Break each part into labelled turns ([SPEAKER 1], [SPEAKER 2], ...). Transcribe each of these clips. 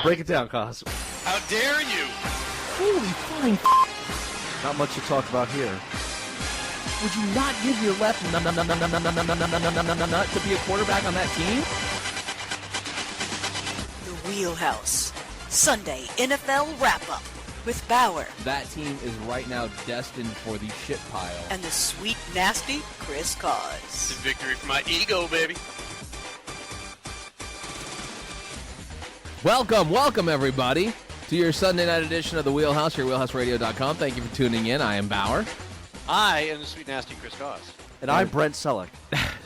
[SPEAKER 1] Break it down, Cos.
[SPEAKER 2] How dare you?
[SPEAKER 3] Holy flying
[SPEAKER 1] Not much to talk about here.
[SPEAKER 3] Would you not give your left nut to be a quarterback on that team?
[SPEAKER 4] The Wheelhouse. Sunday NFL wrap-up with Bauer
[SPEAKER 3] That team is right now destined for the shit pile.
[SPEAKER 4] and the sweet, nasty Chris
[SPEAKER 2] It's a
[SPEAKER 4] Cause.
[SPEAKER 2] victory for my ego, baby.
[SPEAKER 3] Welcome everybody to your Sunday night edition of the Wheelhouse, your wheelhouseradio.com. Thank you for tuning in. I am Bauer.
[SPEAKER 2] I am the sweet, nasty Chris Cause.
[SPEAKER 1] And I'm Brent Selleck.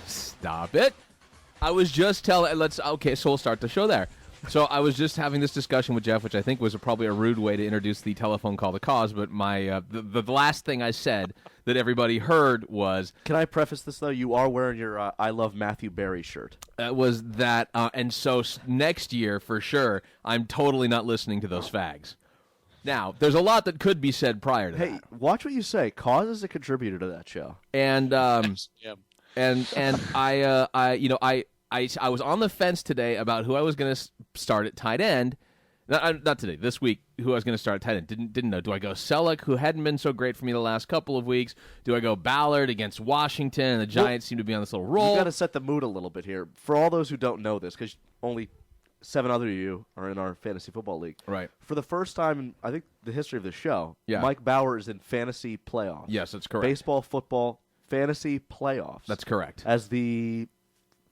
[SPEAKER 3] Stop it. I was just telling, okay, so we'll start the show there. So I was just having this discussion with Jeff, which I think was probably a rude way to introduce the telephone call to Cause, but my the last thing I said that everybody heard was...
[SPEAKER 1] Can I preface this, though? You are wearing your I Love Matthew Berry shirt.
[SPEAKER 3] was that, and so next year, for sure, I'm totally not listening to those fags. Now, there's a lot that could be said prior to
[SPEAKER 1] Hey,
[SPEAKER 3] that.
[SPEAKER 1] watch what you say. Cause is a contributor to that show.
[SPEAKER 3] And
[SPEAKER 2] Yeah.
[SPEAKER 3] and I was on the fence today about who I was going to start at tight end. Not today, this week, who I was going to start at tight end. Didn't know. Do I go Selleck, who hadn't been so great for me the last couple of weeks? Do I go Ballard against Washington? And the Giants seem to be on this little roll.
[SPEAKER 1] You got to set the mood a little bit here. For all those who don't know this, because only 7 other of you are in our fantasy football league.
[SPEAKER 3] Right.
[SPEAKER 1] For the first time in, I think, the history of the show,
[SPEAKER 3] Yeah.
[SPEAKER 1] Mike Bauer is in fantasy playoffs.
[SPEAKER 3] Yes, that's correct.
[SPEAKER 1] Baseball, football, fantasy playoffs.
[SPEAKER 3] That's correct.
[SPEAKER 1] As the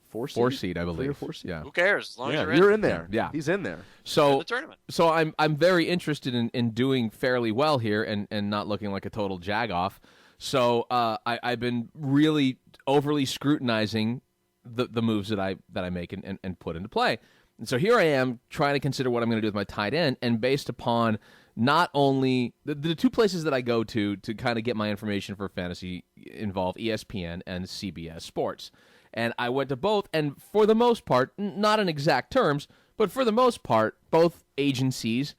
[SPEAKER 1] 4 seed?
[SPEAKER 3] 4 seed, I believe.
[SPEAKER 1] 3 or 4 seed?
[SPEAKER 3] Yeah.
[SPEAKER 2] Who cares? As long as
[SPEAKER 1] Yeah,
[SPEAKER 2] you're
[SPEAKER 1] you're
[SPEAKER 2] in.
[SPEAKER 1] in there.
[SPEAKER 3] Yeah.
[SPEAKER 1] He's in there.
[SPEAKER 2] In
[SPEAKER 3] So
[SPEAKER 2] the tournament.
[SPEAKER 3] So I'm very interested in doing fairly well here and not looking like a total jag-off. So I've been really overly scrutinizing the moves that I make and put into play. And so here I am trying to consider what I'm going to do with my tight end, and based upon not only the two places that I go to kind of get my information for fantasy involve ESPN and CBS Sports. And I went to both, and for the most part, not in exact terms, but for the most part, both agencies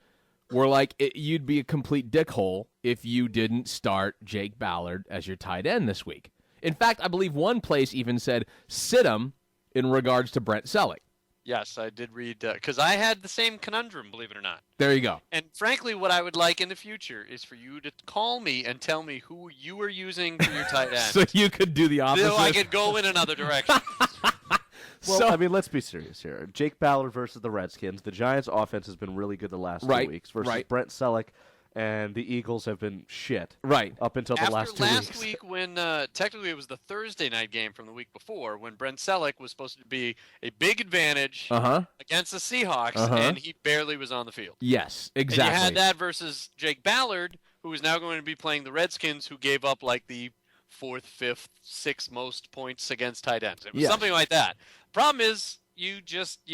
[SPEAKER 3] were like, you'd be a complete dickhole if you didn't start Jake Ballard as your tight end this week. In fact, I believe one place even said sit him in regards to Brent Selleck.
[SPEAKER 2] Yes, I did read, because I had the same conundrum, believe it or not.
[SPEAKER 3] There you go.
[SPEAKER 2] And frankly, what I would like in the future is for you to call me and tell me who you are using for your tight end.
[SPEAKER 3] So you could do the opposite.
[SPEAKER 2] So I could go in another direction.
[SPEAKER 1] Well,
[SPEAKER 3] So-
[SPEAKER 1] I mean, let's be serious here. Jake Ballard versus the Redskins. The Giants' offense has been really good the last 2 weeks versus Brent Selleck, and the Eagles have been shit
[SPEAKER 3] Right.
[SPEAKER 1] up until the
[SPEAKER 2] After
[SPEAKER 1] last 2
[SPEAKER 2] last
[SPEAKER 1] weeks.
[SPEAKER 2] week, when technically it was the Thursday night game from the week before, when Brent Selleck was supposed to be a big advantage against the Seahawks, and he barely was on the field.
[SPEAKER 3] Yes, exactly.
[SPEAKER 2] And you had that versus Jake Ballard, who is now going to be playing the Redskins, who gave up like the 4th, 5th, 6th most points against tight ends. It was something like that. Problem is, you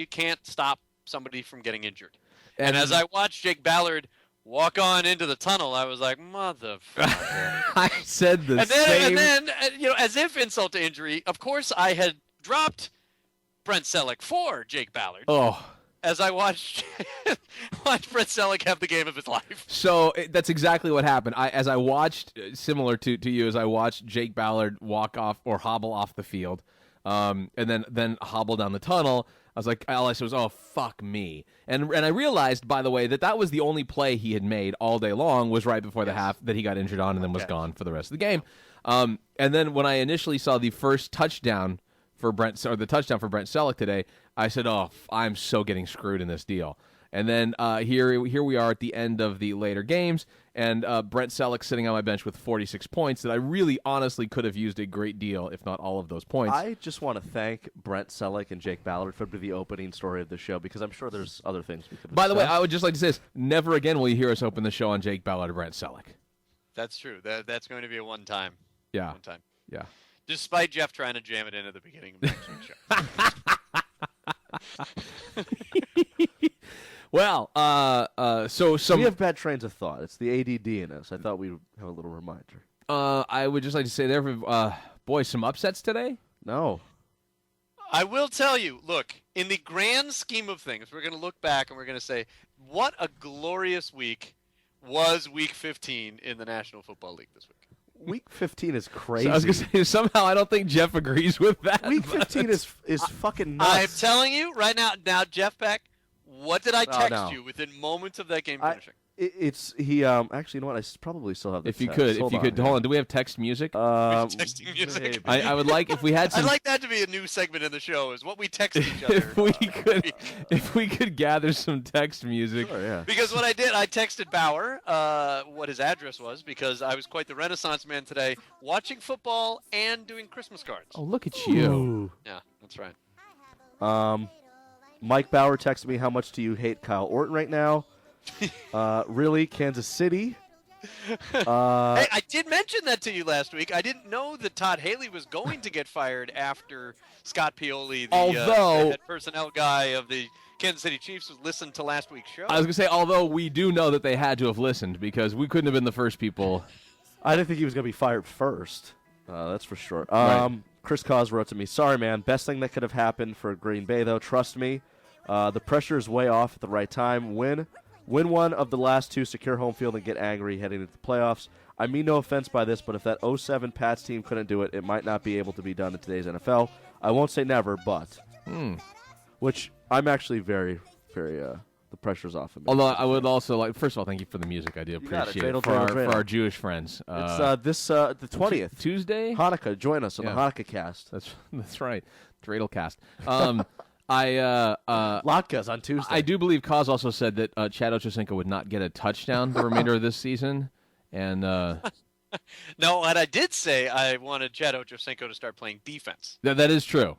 [SPEAKER 2] can't stop somebody from getting injured. And as I watched Jake Ballard walk on into the tunnel, I was like, motherfucker.
[SPEAKER 3] I said the
[SPEAKER 2] And
[SPEAKER 3] same.
[SPEAKER 2] then, as if insult to injury, of course I had dropped Brent Selleck for Jake Ballard.
[SPEAKER 3] Oh.
[SPEAKER 2] As I watched Brent Selleck have the game of his life.
[SPEAKER 3] So that's exactly what happened. As I watched, similar to you, as I watched Jake Ballard walk off or hobble off the field, and then hobble down the tunnel, I was like, all I said was, oh, fuck me. And I realized, by the way, that was the only play he had made all day long was right before the half that he got injured on and then was gone for the rest of the game. And then when I initially saw the first touchdown for the touchdown for Brent Selleck today, I said, oh, I'm so getting screwed in this deal. And then here we are at the end of the later games, and Brent Selleck sitting on my bench with 46 points that I really honestly could have used a great deal, if not all of those points.
[SPEAKER 1] I just want to thank Brent Selleck and Jake Ballard for the opening story of the show, because I'm sure there's other things we could discuss.
[SPEAKER 3] By the way, I would just like to say this. Never again will you hear us open the show on Jake Ballard or Brent Selleck.
[SPEAKER 2] That's true. That's going to be a one-time.
[SPEAKER 3] Yeah.
[SPEAKER 2] One time.
[SPEAKER 3] Yeah.
[SPEAKER 2] Despite Jeff trying to jam it in at the beginning of next week's show.
[SPEAKER 3] Well, so
[SPEAKER 1] we have bad trains of thought. It's the ADD in us. I thought we'd have a little reminder.
[SPEAKER 3] I would just like to say there, boy, some upsets today.
[SPEAKER 1] No.
[SPEAKER 2] I will tell you, look, in the grand scheme of things, we're going to look back and we're going to say, what a glorious week was Week 15 in the National Football League this week.
[SPEAKER 1] Week 15 is crazy.
[SPEAKER 3] So I was going to say, somehow I don't think Jeff agrees with that.
[SPEAKER 1] Week 15 is fucking nuts.
[SPEAKER 2] I'm telling you right now, Jeff Beck, what did I text you within moments of that game finishing?
[SPEAKER 1] Actually, you know what? I probably still have the
[SPEAKER 3] If you
[SPEAKER 1] text.
[SPEAKER 3] could,
[SPEAKER 1] Hold on.
[SPEAKER 3] hold on. Do we have text music?
[SPEAKER 2] Texting music.
[SPEAKER 3] I would like if we had some.
[SPEAKER 2] I'd like that to be a new segment in the show. Is what we text each other.
[SPEAKER 3] if we could gather some text music.
[SPEAKER 1] Sure, yeah.
[SPEAKER 2] Because what I did, I texted Bauer what his address was because I was quite the Renaissance man today, watching football and doing Christmas cards.
[SPEAKER 3] Oh, look at you!
[SPEAKER 1] Ooh.
[SPEAKER 2] Yeah, that's right.
[SPEAKER 1] Mike Bauer texted me, "How much do you hate Kyle Orton right now?" Really, Kansas City?
[SPEAKER 2] Hey, I did mention that to you last week. I didn't know that Todd Haley was going to get fired after Scott Pioli, the head personnel guy of the Kansas City Chiefs, was listened to last week's show.
[SPEAKER 3] I was going to say, although we do know that they had to have listened because we couldn't have been the first people.
[SPEAKER 1] I didn't think he was going to be fired first. That's for sure.
[SPEAKER 3] Right.
[SPEAKER 1] Chris Cause wrote to me, "Sorry, man. Best thing that could have happened for Green Bay, though. Trust me. The pressure is way off at the right time. Win one of the last two, secure home field, and get angry heading into the playoffs. I mean no offense by this, but if that 07 Pats team couldn't do it, it might not be able to be done in today's NFL. I won't say never, but." Which I'm actually very, very, the pressure's off of me.
[SPEAKER 3] Although I would also like, first of all, thank you for the music. I do appreciate it for our Jewish friends.
[SPEAKER 1] It's the 20th.
[SPEAKER 3] Tuesday?
[SPEAKER 1] Hanukkah. Join us on the Hanukkah cast.
[SPEAKER 3] That's right. Dreidel-cast.
[SPEAKER 1] Latkes on Tuesday.
[SPEAKER 3] I do believe Kaz also said that Chad Ochocinco would not get a touchdown the remainder of this season. And
[SPEAKER 2] no, and I did say I wanted Chad Ochocinco to start playing defense.
[SPEAKER 3] That is true.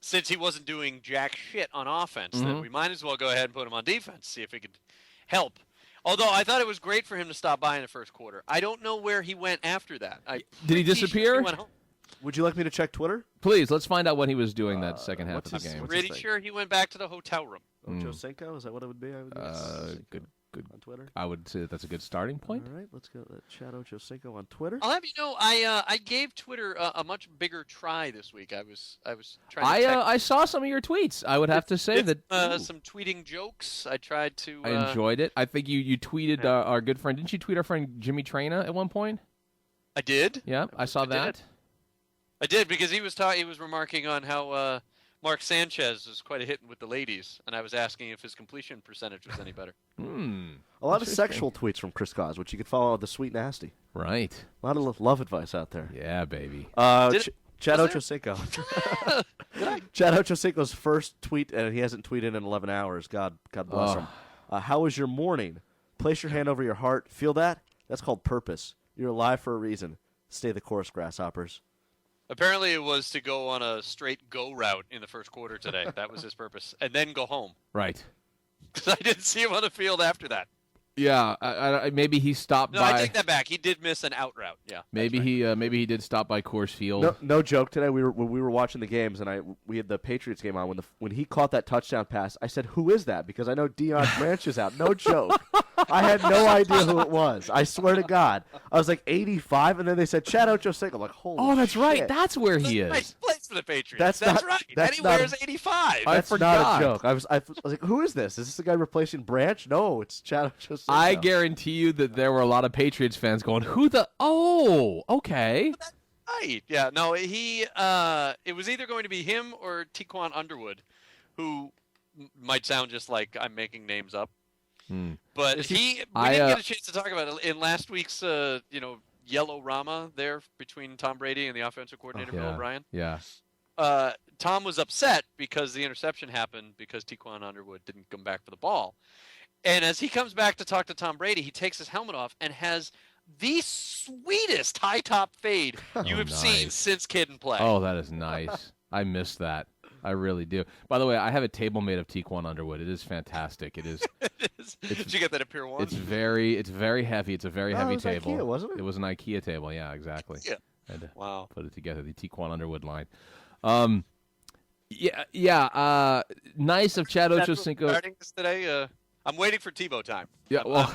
[SPEAKER 2] Since he wasn't doing jack shit on offense, then we might as well go ahead and put him on defense, see if he could help. Although I thought it was great for him to stop by in the first quarter. I don't know where he went after that.
[SPEAKER 3] Did he disappear?
[SPEAKER 2] He went home.
[SPEAKER 1] Would you like me to check Twitter?
[SPEAKER 3] Please, let's find out what he was doing that second half of the game.
[SPEAKER 2] I'm pretty sure he went back to the hotel room.
[SPEAKER 1] Ochocinco? Is that what it would be? I would guess.
[SPEAKER 3] Good.
[SPEAKER 1] On Twitter?
[SPEAKER 3] I would say that's a good starting point.
[SPEAKER 1] All right, let's go Chad Ochocinco on Twitter.
[SPEAKER 2] I'll have you know, I gave Twitter a much bigger try this week. I was trying to
[SPEAKER 3] I saw some of your tweets. I would have to say that
[SPEAKER 2] some tweeting jokes. I tried to.
[SPEAKER 3] I enjoyed it. I think you tweeted our good friend. Didn't you tweet our friend Jimmy Traina at one point?
[SPEAKER 2] I did.
[SPEAKER 3] Yeah, I saw that.
[SPEAKER 2] I did because he was remarking on how Mark Sanchez was quite a hit with the ladies, and I was asking if his completion percentage was any better.
[SPEAKER 1] A lot of sexual tweets from Chris Cause, which you could follow the Sweet Nasty.
[SPEAKER 3] Right.
[SPEAKER 1] A lot of love advice out there.
[SPEAKER 3] Yeah, baby.
[SPEAKER 1] Chad Ochocinco. Chad Ochocinco's first tweet, and he hasn't tweeted in 11 hours. God bless him. How was your morning? Place your hand over your heart. Feel that? That's called purpose. You're alive for a reason. Stay the course, grasshoppers.
[SPEAKER 2] Apparently, it was to go on a straight go route in the first quarter today. That was his purpose, and then go home.
[SPEAKER 3] Right.
[SPEAKER 2] Because I didn't see him on the field after that.
[SPEAKER 3] Yeah, maybe he stopped by.
[SPEAKER 2] No, I take that back. He did miss an out route. Yeah.
[SPEAKER 3] Maybe he did stop by Coors Field.
[SPEAKER 1] No joke. Today when we were watching the games, and we had the Patriots game on. When he caught that touchdown pass, I said, "Who is that?" Because I know Deion Branch is out. No joke. I had no idea who it was. I swear to God. I was like 85, and then they said Chad Ochocinco. I'm like, holy shit.
[SPEAKER 3] Oh, that's right. That's where he is.
[SPEAKER 2] Nice place for the Patriots.
[SPEAKER 1] That's
[SPEAKER 2] right.
[SPEAKER 1] That's
[SPEAKER 2] and he wears 85.
[SPEAKER 1] That's
[SPEAKER 3] forgot.
[SPEAKER 1] not a joke. I was like, who is this? Is this the guy replacing Branch? No, it's Chad Ochocinco.
[SPEAKER 3] I guarantee you that there were a lot of Patriots fans going, "Who the? Oh, okay."
[SPEAKER 2] Right. Yeah. No. He. It was either going to be him or Tiquan Underwood, who might sound just like I'm making names up. But we didn't get a chance to talk about it in last week's, yellow Rama there between Tom Brady and the offensive coordinator Bill O'Brien.
[SPEAKER 3] Yeah.
[SPEAKER 2] Tom was upset because the interception happened because Tiquan Underwood didn't come back for the ball. And as he comes back to talk to Tom Brady, he takes his helmet off and has the sweetest high top fade you have seen since Kid and Play.
[SPEAKER 3] Oh, that is nice. I miss that. I really do. By the way, I have a table made of Tiquan Underwood. It is fantastic. It is.
[SPEAKER 2] Did you get that at Pier 1?
[SPEAKER 3] It's very heavy. It's a very heavy table.
[SPEAKER 1] IKEA, wasn't it?
[SPEAKER 3] It was an IKEA table. Yeah, exactly.
[SPEAKER 2] Yeah.
[SPEAKER 3] I had to
[SPEAKER 2] wow.
[SPEAKER 3] Put it together. The Tiquan Underwood line. Yeah. Nice of Chad Ochocinco.
[SPEAKER 2] Starting this today. I'm waiting for TiVo time.
[SPEAKER 3] Yeah. Well.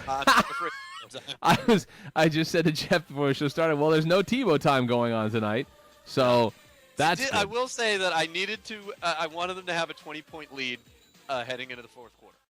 [SPEAKER 3] I just said to Jeff before the show started. Well, there's no TiVo time going on tonight, so.
[SPEAKER 2] I will say that I needed to. I wanted them to have a 20-point lead heading into the fourth quarter.